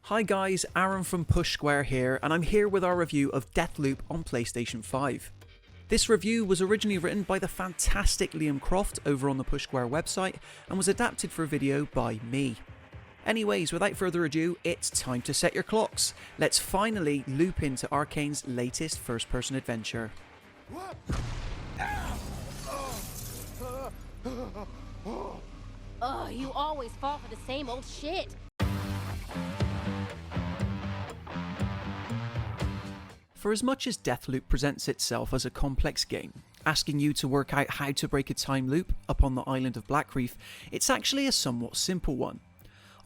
Hi guys, Aaron from Push Square here, and I'm here with our review of Deathloop on PlayStation 5. This review was originally written by the fantastic Liam Croft over on the Push Square website and was adapted for video by me. Anyways, without further ado, it's time to set your clocks. Let's finally loop into Arkane's latest first-person adventure. Oh, you always fall for the same old shit. For as much as Deathloop presents itself as a complex game, asking you to work out how to break a time loop upon the island of Blackreef, it's actually a somewhat simple one.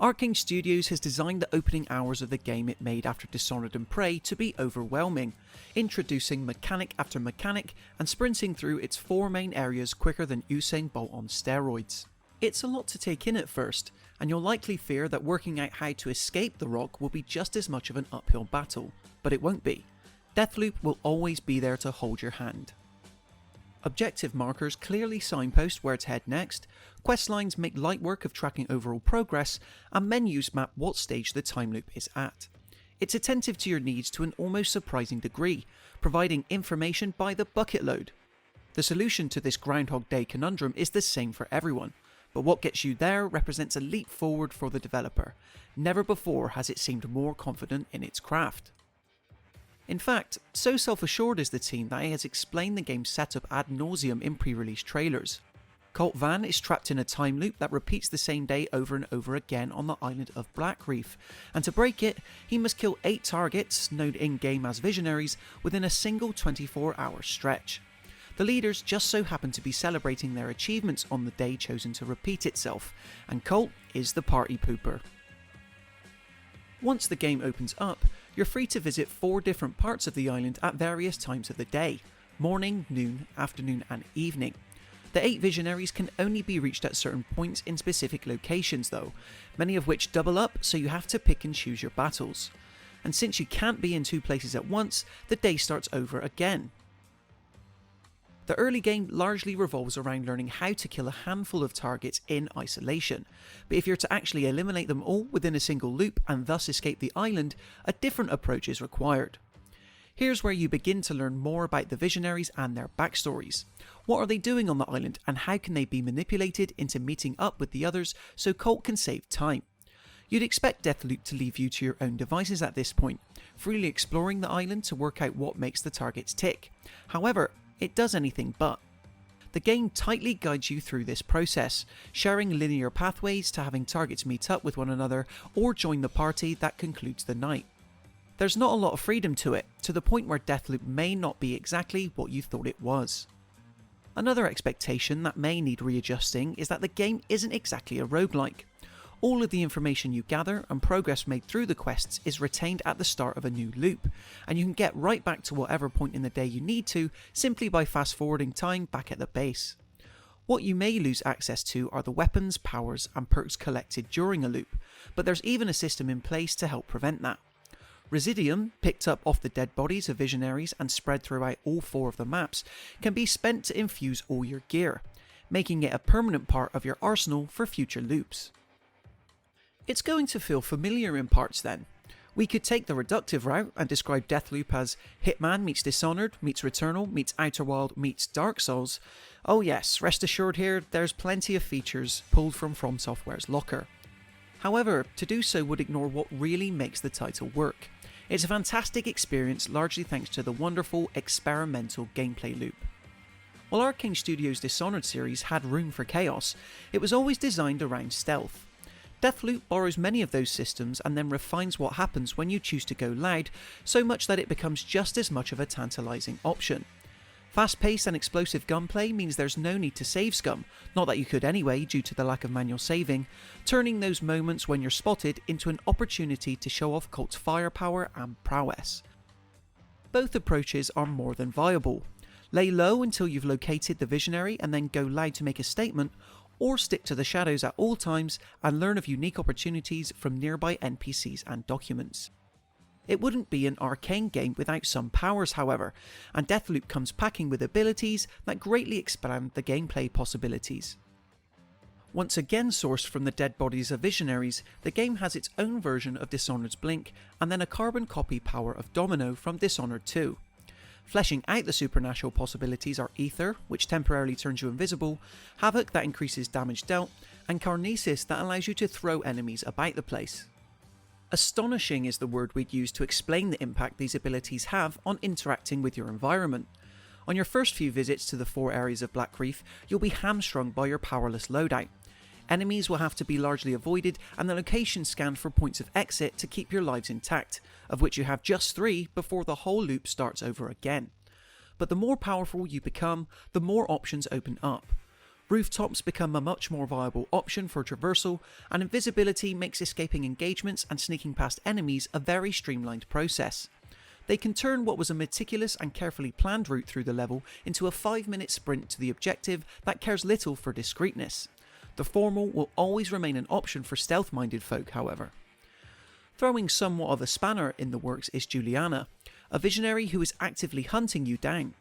Arkane Studios has designed the opening hours of the game it made after Dishonored and Prey to be overwhelming, introducing mechanic after mechanic and sprinting through its four main areas quicker than Usain Bolt on steroids. It's a lot to take in at first, and you'll likely fear that working out how to escape the rock will be just as much of an uphill battle, but it won't be. Deathloop will always be there to hold your hand. Objective markers clearly signpost where to head next, quest lines make light work of tracking overall progress, and menus map what stage the time loop is at. It's attentive to your needs to an almost surprising degree, providing information by the bucket load. The solution to this Groundhog Day conundrum is the same for everyone, but what gets you there represents a leap forward for the developer. Never before has it seemed more confident in its craft. In fact, so self-assured is the team that it has explained the game's setup ad nauseum in pre-release trailers. Colt Van is trapped in a time loop that repeats the same day over and over again on the island of Blackreef, and to break it, he must kill 8 targets, known in-game as visionaries, within a single 24-hour stretch. The leaders just so happen to be celebrating their achievements on the day chosen to repeat itself, and Colt is the party pooper. Once the game opens up, you're free to visit 4 different parts of the island at various times of the day: morning, noon, afternoon and evening. The 8 visionaries can only be reached at certain points in specific locations though, many of which double up, so you have to pick and choose your battles. And since you can't be in 2 places at once, the day starts over again. The early game largely revolves around learning how to kill a handful of targets in isolation, but if you're to actually eliminate them all within a single loop and thus escape the island, a different approach is required. Here's where you begin to learn more about the visionaries and their backstories. What are they doing on the island, and how can they be manipulated into meeting up with the others so Colt can save time? You'd expect Deathloop to leave you to your own devices at this point, freely exploring the island to work out what makes the targets tick. However, it does anything but. The game tightly guides you through this process, sharing linear pathways to having targets meet up with one another or join the party that concludes the night. There's not a lot of freedom to it, to the point where Deathloop may not be exactly what you thought it was. Another expectation that may need readjusting is that the game isn't exactly a roguelike. All of the information you gather and progress made through the quests is retained at the start of a new loop, and you can get right back to whatever point in the day you need to simply by fast forwarding time back at the base. What you may lose access to are the weapons, powers and perks collected during a loop, but there's even a system in place to help prevent that. Residium, picked up off the dead bodies of visionaries and spread throughout all 4 of the maps, can be spent to infuse all your gear, making it a permanent part of your arsenal for future loops. It's going to feel familiar in parts then. We could take the reductive route and describe Deathloop as Hitman meets Dishonored meets Returnal meets Outer Wild meets Dark Souls. Oh yes, rest assured here, there's plenty of features pulled from Software's locker. However, to do so would ignore what really makes the title work. It's a fantastic experience largely thanks to the wonderful experimental gameplay loop. While Arkane Studios' Dishonored series had room for chaos, it was always designed around stealth. Deathloop borrows many of those systems and then refines what happens when you choose to go loud, so much that it becomes just as much of a tantalising option. Fast-paced and explosive gunplay means there's no need to save scum, not that you could anyway due to the lack of manual saving, turning those moments when you're spotted into an opportunity to show off Colt's firepower and prowess. Both approaches are more than viable. Lay low until you've located the visionary and then go loud to make a statement, or stick to the shadows at all times and learn of unique opportunities from nearby NPCs and documents. It wouldn't be an Arkane game without some powers however, and Deathloop comes packing with abilities that greatly expand the gameplay possibilities. Once again sourced from the dead bodies of visionaries, the game has its own version of Dishonored's Blink, and then a carbon copy power of Domino from Dishonored 2. Fleshing out the supernatural possibilities are Ether, which temporarily turns you invisible, Havoc that increases damage dealt, and Carnesis that allows you to throw enemies about the place. Astonishing is the word we'd use to explain the impact these abilities have on interacting with your environment. On your first few visits to the 4 areas of Black Reef, you'll be hamstrung by your powerless loadout. Enemies will have to be largely avoided and the location scanned for points of exit to keep your lives intact, of which you have just 3 before the whole loop starts over again. But the more powerful you become, the more options open up. Rooftops become a much more viable option for traversal, and invisibility makes escaping engagements and sneaking past enemies a very streamlined process. They can turn what was a meticulous and carefully planned route through the level into a 5-minute sprint to the objective that cares little for discreetness. The formal will always remain an option for stealth-minded folk, however. Throwing somewhat of a spanner in the works is Juliana, a visionary who is actively hunting you down.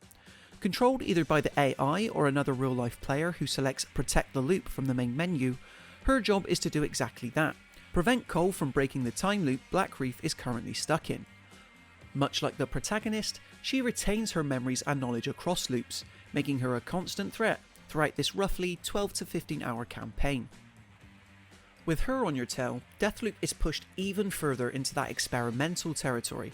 Controlled either by the AI or another real-life player who selects Protect the Loop from the main menu, her job is to do exactly that, prevent Cole from breaking the time loop Black Reef is currently stuck in. Much like the protagonist, she retains her memories and knowledge across loops, making her a constant threat throughout this roughly 12 to 15 hour campaign. With her on your tail, Deathloop is pushed even further into that experimental territory.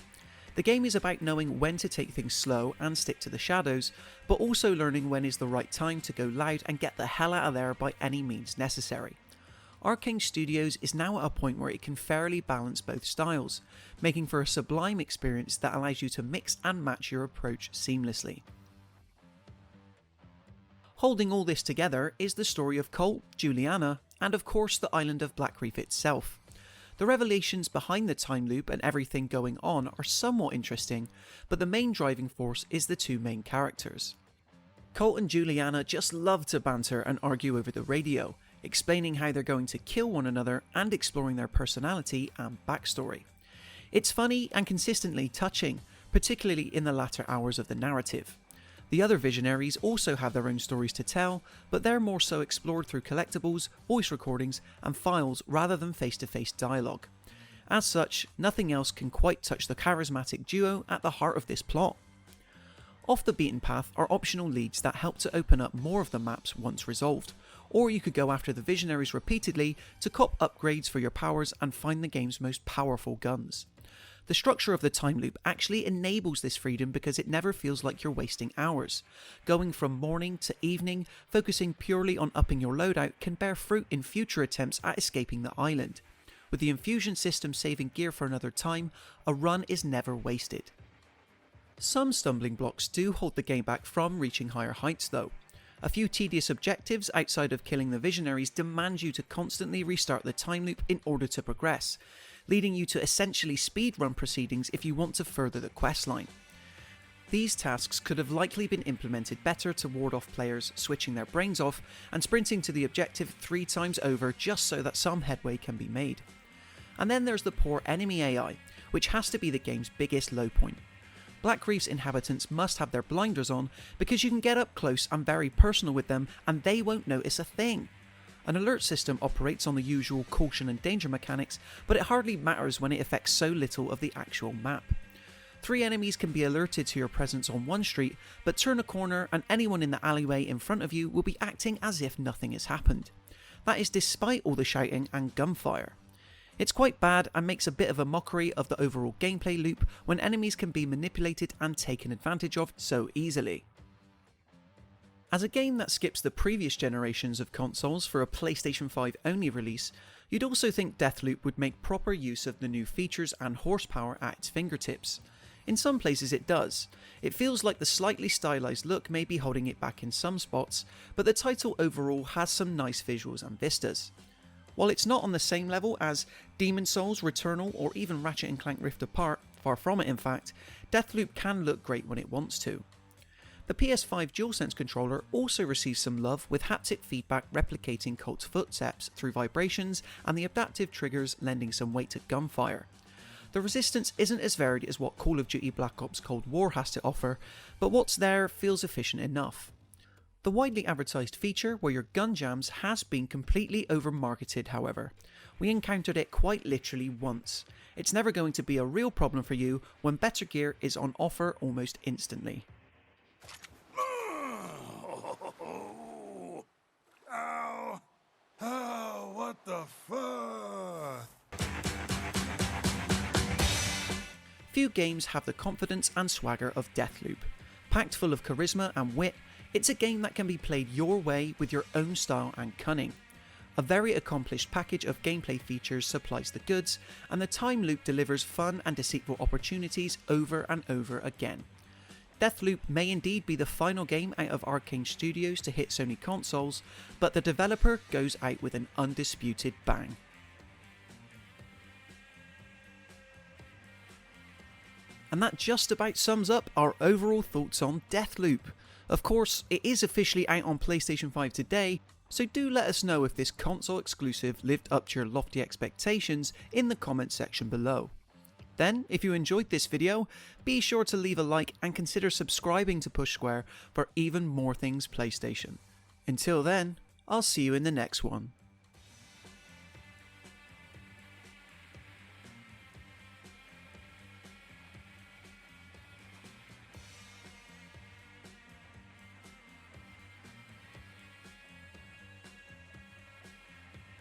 The game is about knowing when to take things slow and stick to the shadows, but also learning when is the right time to go loud and get the hell out of there by any means necessary. Arkane Studios is now at a point where it can fairly balance both styles, making for a sublime experience that allows you to mix and match your approach seamlessly. Holding all this together is the story of Colt, Juliana, and of course the island of Black Reef itself. The revelations behind the time loop and everything going on are somewhat interesting, but the main driving force is the 2 main characters. Colt and Juliana just love to banter and argue over the radio, explaining how they're going to kill one another and exploring their personality and backstory. It's funny and consistently touching, particularly in the latter hours of the narrative. The other visionaries also have their own stories to tell, but they're more so explored through collectibles, voice recordings, and files rather than face-to-face dialogue. As such, nothing else can quite touch the charismatic duo at the heart of this plot. Off the beaten path are optional leads that help to open up more of the maps once resolved, or you could go after the visionaries repeatedly to cop upgrades for your powers and find the game's most powerful guns. The structure of the time loop actually enables this freedom because it never feels like you're wasting hours. Going from morning to evening, focusing purely on upping your loadout can bear fruit in future attempts at escaping the island. With the infusion system saving gear for another time, a run is never wasted. Some stumbling blocks do hold the game back from reaching higher heights though. A few tedious objectives outside of killing the visionaries demand you to constantly restart the time loop in order to progress, leading you to essentially speedrun proceedings if you want to further the questline. These tasks could have likely been implemented better to ward off players switching their brains off and sprinting to the objective 3 times over just so that some headway can be made. And then there's the poor enemy AI, which has to be the game's biggest low point. Black Reef's inhabitants must have their blinders on because you can get up close and very personal with them and they won't notice a thing. An alert system operates on the usual caution and danger mechanics, but it hardly matters when it affects so little of the actual map. 3 enemies can be alerted to your presence on one street, but turn a corner and anyone in the alleyway in front of you will be acting as if nothing has happened. That is despite all the shouting and gunfire. It's quite bad and makes a bit of a mockery of the overall gameplay loop when enemies can be manipulated and taken advantage of so easily. As a game that skips the previous generations of consoles for a PlayStation 5 only release, you'd also think Deathloop would make proper use of the new features and horsepower at its fingertips. In some places it does. It feels like the slightly stylized look may be holding it back in some spots, but the title overall has some nice visuals and vistas. While it's not on the same level as Demon's Souls, Returnal or even Ratchet & Clank Rift Apart, far from it in fact, Deathloop can look great when it wants to. The PS5 DualSense controller also receives some love with haptic feedback replicating Colt's footsteps through vibrations and the adaptive triggers lending some weight to gunfire. The resistance isn't as varied as what Call of Duty Black Ops Cold War has to offer, but what's there feels efficient enough. The widely advertised feature where your gun jams has been completely over-marketed, however. We encountered it quite literally once. It's never going to be a real problem for you when better gear is on offer almost instantly. Ow! Oh, what the fuck? Few games have the confidence and swagger of Deathloop. Packed full of charisma and wit, it's a game that can be played your way with your own style and cunning. A very accomplished package of gameplay features supplies the goods, and the time loop delivers fun and deceitful opportunities over and over again. Deathloop may indeed be the final game out of Arkane Studios to hit Sony consoles, but the developer goes out with an undisputed bang. And that just about sums up our overall thoughts on Deathloop. Of course, it is officially out on PlayStation 5 today, so do let us know if this console exclusive lived up to your lofty expectations in the comments section below. Then, if you enjoyed this video, be sure to leave a like and consider subscribing to Push Square for even more things PlayStation. Until then, I'll see you in the next one.